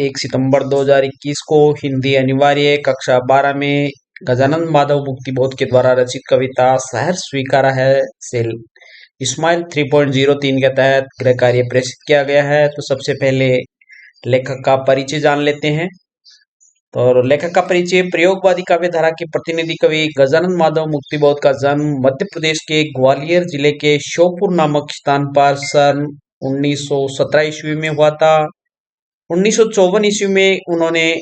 1 सितंबर 2021 को हिंदी अनिवार्य कक्षा 12 में गजानन माधव मुक्तिबोध के द्वारा रचित कविता शहर स्वीकारा है से इस्माइल 3.03 के तहत गृह कार्य प्रेषित किया गया है। तो सबसे पहले लेखक का परिचय जान लेते हैं। तो लेखक का परिचय। प्रयोगवादी काव्य धारा के प्रतिनिधि कवि गजानन माधव मुक्तिबोध का जन्म मध्य प्रदेश के ग्वालियर जिले के श्योपुर नामक स्थान पर सन 1917 ईस्वी में हुआ था। 1954 ईस्वी में उन्होंने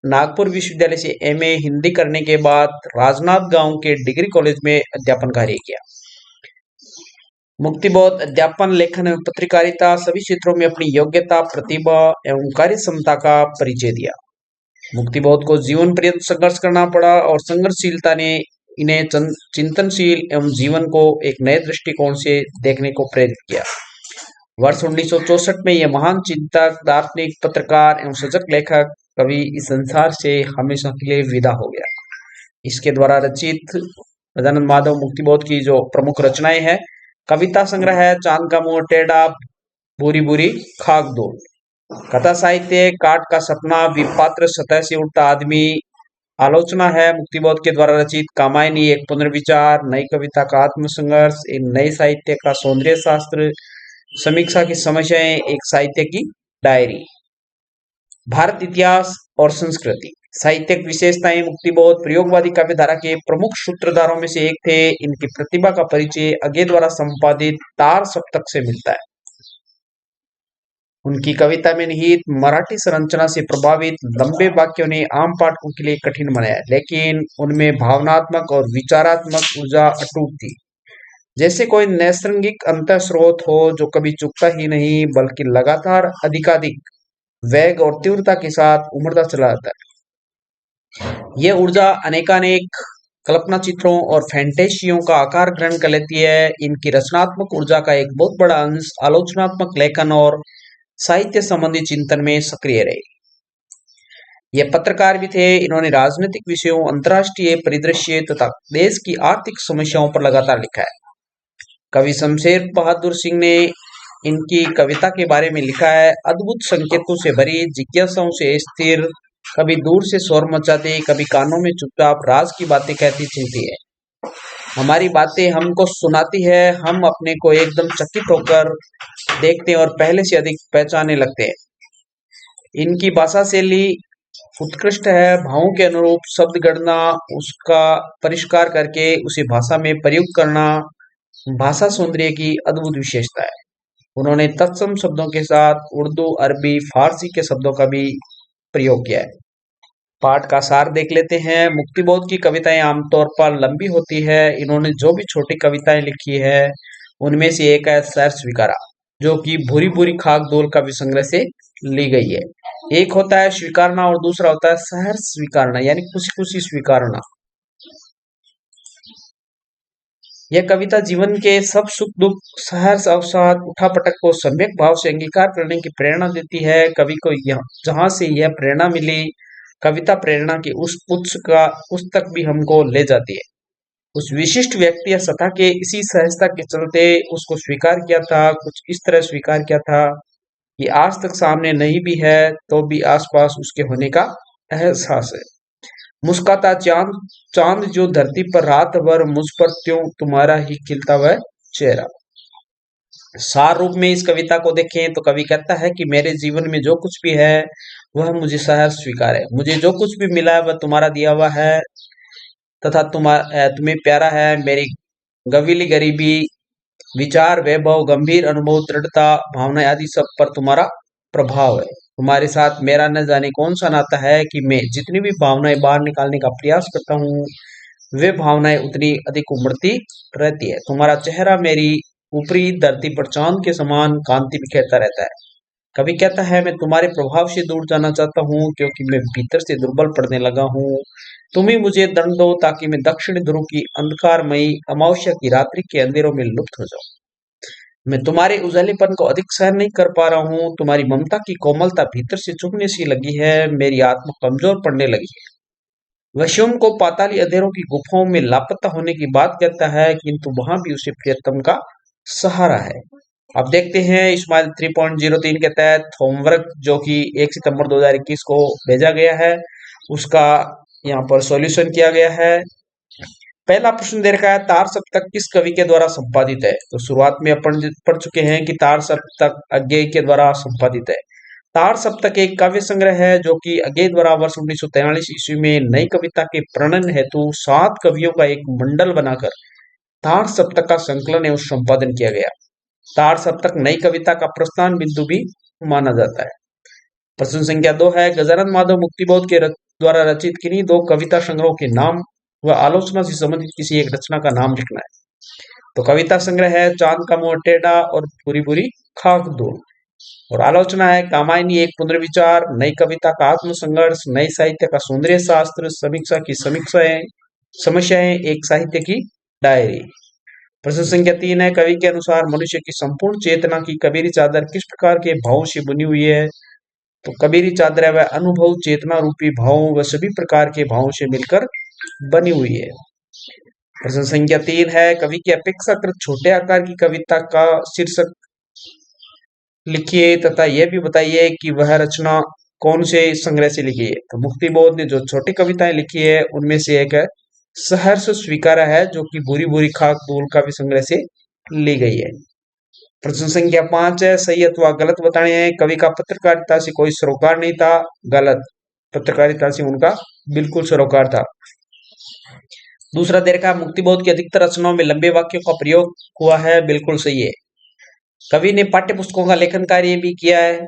नागपुर विश्वविद्यालय से एमए हिंदी करने के बाद राजनांद गांव के डिग्री कॉलेज में अध्यापन कार्य किया। मुक्तिबोध अध्यापन, लेखन एवं पत्रकारिता सभी क्षेत्रों में अपनी योग्यता, प्रतिभा एवं कार्य क्षमता का परिचय दिया। मुक्तिबोध को जीवन पर्यंत संघर्ष करना पड़ा और संघर्षशीलता ने इन्हें चिंतनशील एवं जीवन को एक नए दृष्टिकोण से देखने को प्रेरित किया। वर्ष 1964 में यह महान चिंतक, दार्शनिक, पत्रकार एवं सजग लेखक कवि इस संसार से हमेशा के लिए विदा हो गया। इसके द्वारा रचित गजानन माधव मुक्तिबोध की जो प्रमुख रचनाएं हैं, कविता संग्रह है चांद का मुंह टेढ़ा, बुरी बुरी खाक दो। कथा साहित्य काट का सपना, विपात्र, सतह से उठता आदमी। आलोचना है मुक्तिबोध के द्वारा रचित कामायनी, एक पुनर्विचार, नई कविता का आत्मसंघर्ष, एक नए साहित्य का सौंदर्य शास्त्र, समीक्षा की समस्याएं, एक साहित्य की डायरी। भारत इतिहास और संस्कृति। साहित्यिक विशेषताएं। मुक्तिबोध प्रयोगवादी काव्य धारा के प्रमुख सूत्रधारों में से एक थे। इनकी प्रतिभा का परिचय अगे द्वारा संपादित तार सप्तक से मिलता है। उनकी कविता में निहित मराठी संरचना से प्रभावित लंबे वाक्यों ने आम पाठकों के लिए कठिन बनाया, लेकिन उनमें भावनात्मक और विचारात्मक ऊर्जा अटूट थी। जैसे कोई नैसर्गिक अंतर स्रोत हो जो कभी चुकता ही नहीं बल्कि लगातार अधिकाधिक वेग और तीव्रता के साथ उमड़ता चला जाता है। यह ऊर्जा अनेकानेक कल्पना चित्रों और फैंटेसियों का आकार ग्रहण कर लेती है। इनकी रचनात्मक ऊर्जा का एक बहुत बड़ा अंश आलोचनात्मक लेखन और साहित्य संबंधी चिंतन में सक्रिय रहे। ये पत्रकार भी थे। इन्होंने राजनीतिक विषयों, अंतर्राष्ट्रीय परिदृश्य तथा देश की आर्थिक समस्याओं पर लगातार लिखा है। कवि शमशेर बहादुर सिंह ने इनकी कविता के बारे में लिखा है, अद्भुत संकेतों से भरी, जिज्ञासाओं से स्थिर, कभी दूर से शोर मचाती, कभी कानों में चुपचाप राज की बातें कहती चलती है। हमारी बातें हमको सुनाती है, हम अपने को एकदम चकित होकर देखते हैं और पहले से अधिक पहचानने लगते हैं। इनकी भाषा शैली उत्कृष्ट है। भावों के अनुरूप शब्द गढ़ना, उसका परिष्कार करके उसे भाषा में प्रयुक्त करना भाषा सौंदर्य की अद्भुत विशेषता है। उन्होंने तत्सम शब्दों के साथ उर्दू, अरबी, फारसी के शब्दों का भी प्रयोग किया है। पाठ का सार देख लेते हैं। मुक्तिबोध की कविताएं आमतौर पर लंबी होती है। इन्होंने जो भी छोटी कविताएं लिखी है उनमें से एक है शहर स्वीकारा, जो कि भूरी भूरी खाक दोल काव्य संग्रह से ली गई है। एक होता है स्वीकारना और दूसरा होता है शहर स्वीकारना, यानी खुशी खुशी स्वीकारना। यह कविता जीवन के सब सुख दुख, सहर्ष अवसाद, उठापटक को सम्यक भाव से अंगीकार करने की प्रेरणा देती है। कवि को जहां से यह प्रेरणा मिली, कविता प्रेरणा की उस तक भी हमको ले जाती है। उस विशिष्ट व्यक्ति या सत्ता के इसी सहजता के चलते उसको स्वीकार किया था, कुछ इस तरह स्वीकार किया था कि आज तक सामने नहीं भी है तो भी आसपास उसके होने का एहसास है। मुस्काता चांद, चांद जो धरती पर रात भर, मुझ पर त्यों तुम्हारा ही खिलता हुआ चेहरा। सार रूप में इस कविता को देखें तो कवि कहता है कि मेरे जीवन में जो कुछ भी है वह मुझे सहज स्वीकार है। मुझे जो कुछ भी मिला है वह तुम्हारा दिया हुआ है तथा तुम्हें प्यारा है। मेरी गवीली गरीबी, विचार, वैभव, गंभीर अनुभव, दृढ़ता, भावना आदि सब पर तुम्हारा प्रभाव है। तुम्हारे साथ मेरा न जाने कौन सा नाता है कि मैं जितनी भी भावनाएं बाहर निकालने का प्रयास करता हूँ वे भावनाएं उतनी अधिक उमड़ती रहती है। तुम्हारा चेहरा मेरी ऊपरी धरती पर चांद के समान कांति बिखेरता रहता है। कभी कहता है मैं तुम्हारे प्रभाव से दूर जाना चाहता हूँ क्योंकि मैं भीतर से दुर्बल पड़ने लगा हूँ। तुम ही मुझे दंड दो ताकि मैं दक्षिण ध्रुव की अंधकारमयी अमावस्या की रात्रि के अंधेरों में लुप्त हो जाऊं। मैं तुम्हारे उजालेपन को अधिक सहन नहीं कर पा रहा हूँ। तुम्हारी ममता की कोमलता भीतर से चुभने सी लगी है। मेरी आत्मा कमजोर पड़ने लगी है। वह शिवम को पाताली अंधेरों की गुफाओं में लापता होने की बात कहता है, किंतु वहां भी उसे प्रियतम का सहारा है। अब देखते हैं इस्माइल 3.03 के तहत होमवर्क जो कि 1 सितंबर 2021 को भेजा गया है, उसका यहाँ पर सॉल्यूशन किया गया है। पहला प्रश्न दे रखा है, तार सप्तक किस कवि के द्वारा संपादित है? तो शुरुआत में अपन पढ़ चुके हैं कि तार सप्तक अज्ञेय के द्वारा संपादित है। तार सप्तक एक काव्य संग्रह है जो कि अज्ञेय द्वारा वर्ष 1943 ईस्वी में नई कविता के प्रणयन हेतु 7 कवियों का एक मंडल बनाकर तार सप्तक का संकलन एवं संपादन किया गया। तार सप्तक नई कविता का प्रस्थान बिंदु भी माना जाता है। प्रश्न संख्या 2 है, गजानन माधव मुक्तिबोध के द्वारा रचित किन्हीं 2 कविता संग्रहों के नाम व आलोचना से संबंधित किसी एक रचना का नाम लिखना है। तो कविता संग्रह है चांद का मुंह टेढ़ा और बुरी बुरी खाक दूर, और आलोचना है कामायनी एक पुनर्विचार, नई कविता का आत्मसंघर्ष, नई साहित्य का सौंदर्य शास्त्र, समीक्षा की समीक्षाएं, समस्याएं, एक साहित्य की डायरी। प्रश्न संख्या 3 है, कवि के अनुसार मनुष्य की संपूर्ण चेतना की कबीरी चादर किस प्रकार के भावों से बनी हुई है? तो कबीरी चादर वह अनुभव चेतना रूपी भावों व सभी प्रकार के भावों से मिलकर बनी हुई है। प्रश्न संख्या 3 है, कवि की अपेक्षाकृत छोटे आकार की कविता का शीर्षक लिखिए तथा यह भी बताइए कि वह रचना कौन से संग्रह से लिखी है। तो मुक्तिबोध ने जो छोटी कविताएं लिखी है उनमें से एक है सहर्ष स्वीकार है जो कि बुरी बुरी खाक दूल काव्य संग्रह से ली गई है। प्रश्न संख्या 5 है, सही अथवा गलत बताने हैं। कवि का पत्रकारिता से कोई सरोकार नहीं था। गलत, पत्रकारिता से उनका बिल्कुल सरोकार था। दूसरा दे रखा, मुक्तिबोध की अधिकतर रचनाओं में लंबे वाक्यों का प्रयोग हुआ है। बिल्कुल सही है। कवि ने पाठ्य पुस्तकों का लेखन कार्य भी किया है।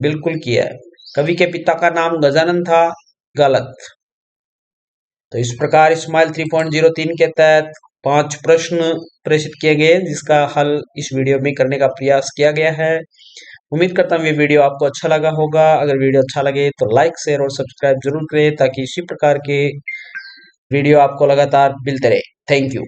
बिल्कुल किया है। कवि के पिता का नाम गजानन था। गलत। तो इस प्रकार इस्माइल 3.03 के तहत 5 प्रश्न प्रेषित किए गए जिसका हल इस वीडियो में करने का प्रयास किया गया है। उम्मीद करता हूँ ये वीडियो आपको अच्छा लगा होगा। अगर वीडियो अच्छा लगे तो लाइक शेयर और सब्सक्राइब जरूर करें ताकि इसी प्रकार के वीडियो आपको लगातार मिलते रहे। Thank you.